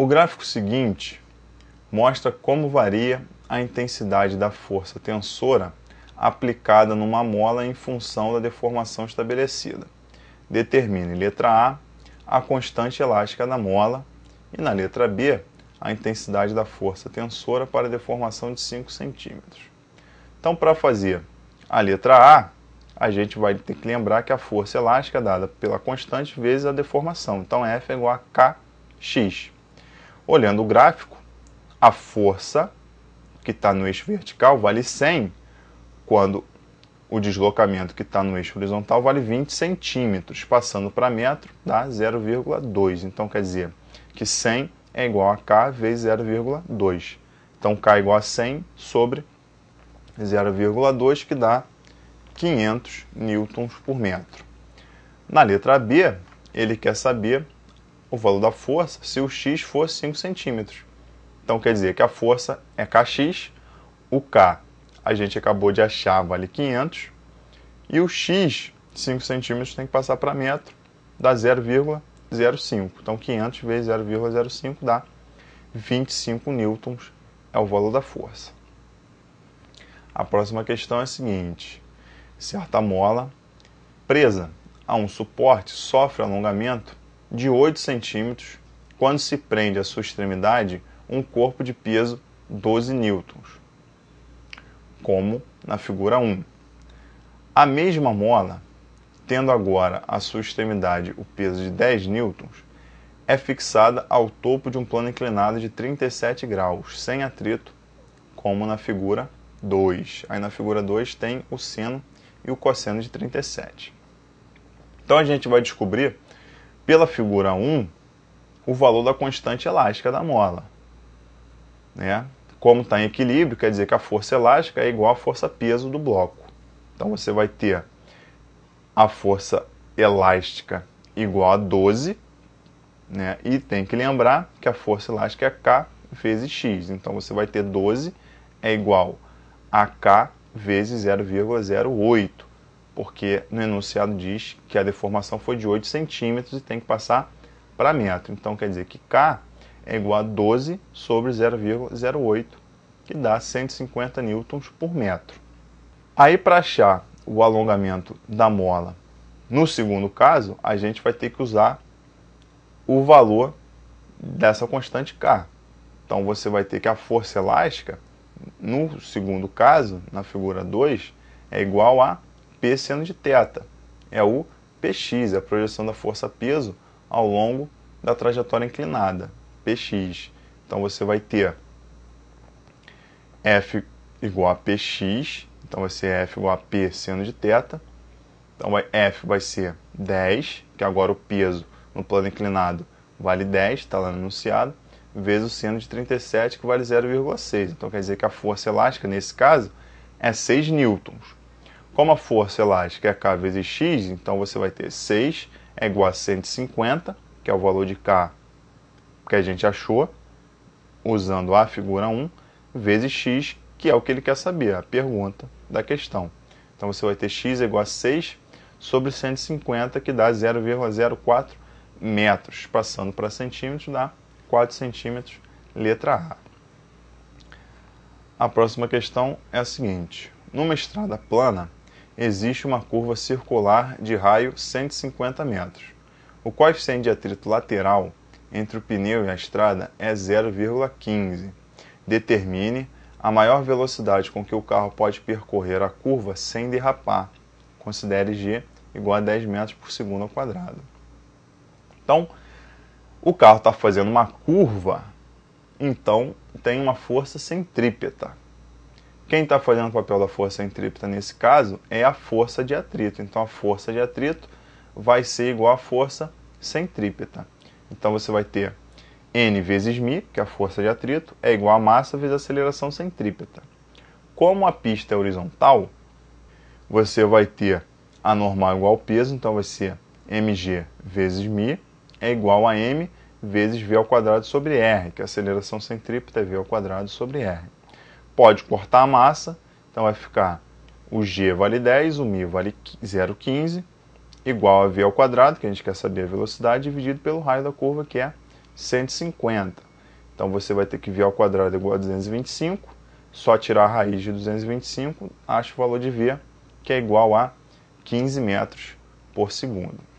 O gráfico seguinte mostra como varia a intensidade da força tensora aplicada numa mola em função da deformação estabelecida. Determine, letra A constante elástica da mola e, na letra B, a intensidade da força tensora para a deformação de 5 centímetros. Então, para fazer a letra A gente vai ter que lembrar que a força elástica é dada pela constante vezes a deformação. Então, F é igual a Kx. Olhando o gráfico, a força que está no eixo vertical vale 100, quando o deslocamento que está no eixo horizontal vale 20 centímetros. Passando para metro, dá 0,2. Então, quer dizer que 100 é igual a K vezes 0,2. Então, K é igual a 100 sobre 0,2, que dá 500 newtons por metro. Na letra B, ele quer saber o valor da força se o x for 5 centímetros. Então, quer dizer que a força é Kx, o K a gente acabou de achar vale 500, e o x, 5 centímetros, tem que passar para metro, dá 0,05. Então, 500 vezes 0,05 dá 25 newtons, é o valor da força. A próxima questão é a seguinte: certa mola presa a um suporte sofre alongamento de 8 centímetros quando se prende à sua extremidade um corpo de peso 12 newtons, como na figura 1. A mesma mola, tendo agora à sua extremidade o peso de 10 newtons, é fixada ao topo de um plano inclinado de 37 graus, sem atrito, como na figura 2. Aí na figura 2 tem o seno e o cosseno de 37. Então a gente vai descobrir, pela figura 1, o valor da constante elástica da mola. Como está em equilíbrio, quer dizer que a força elástica é igual à força-peso do bloco. Então você vai ter a força elástica igual a 12, e tem que lembrar que a força elástica é K vezes X. Então você vai ter 12 é igual a K vezes 0,08, porque no enunciado diz que a deformação foi de 8 centímetros e tem que passar para metro. Então quer dizer que K é igual a 12 sobre 0,08, que dá 150 newtons por metro. Aí, para achar o alongamento da mola no segundo caso, a gente vai ter que usar o valor dessa constante K. Então você vai ter que a força elástica, no segundo caso, na figura 2, é igual a P seno de θ. É o Px, é a projeção da força-peso ao longo da trajetória inclinada. Px. Então você vai ter F igual a Px, então vai ser F igual a P seno de θ. Então F vai ser 10, que agora o peso no plano inclinado vale 10, está lá no enunciado, vezes o seno de 37, que vale 0,6. Então quer dizer que a força elástica, nesse caso, é 6 newtons. Como a força elástica é K vezes X, então você vai ter 6 é igual a 150, que é o valor de K que a gente achou, usando a figura 1, vezes X, que é o que ele quer saber, a pergunta da questão. Então você vai ter X igual a 6 sobre 150, que dá 0,04 metros. Passando para centímetros, dá 4 centímetros, letra A. A próxima questão é a seguinte: numa estrada plana, existe uma curva circular de raio 150 metros. O coeficiente de atrito lateral entre o pneu e a estrada é 0,15. Determine a maior velocidade com que o carro pode percorrer a curva sem derrapar. Considere G igual a 10 metros por segundo ao quadrado. Então, o carro está fazendo uma curva, então tem uma força centrípeta. Quem está fazendo o papel da força centrípeta nesse caso é a força de atrito. Então a força de atrito vai ser igual à força centrípeta. Então você vai ter N vezes μ, que é a força de atrito, é igual a massa vezes a aceleração centrípeta. Como a pista é horizontal, você vai ter a normal igual ao peso, então vai ser mg vezes μ é igual a m vezes v ao quadrado sobre r, que a aceleração centrípeta é v ao quadrado sobre r. Pode cortar a massa, então vai ficar o g vale 10, o μ vale 0,15, igual a v ao quadrado, que a gente quer saber a velocidade, dividido pelo raio da curva, que é 150. Então você vai ter que V ao quadrado igual a 225, só tirar a raiz de 225, acha o valor de V, que é igual a 15 metros por segundo.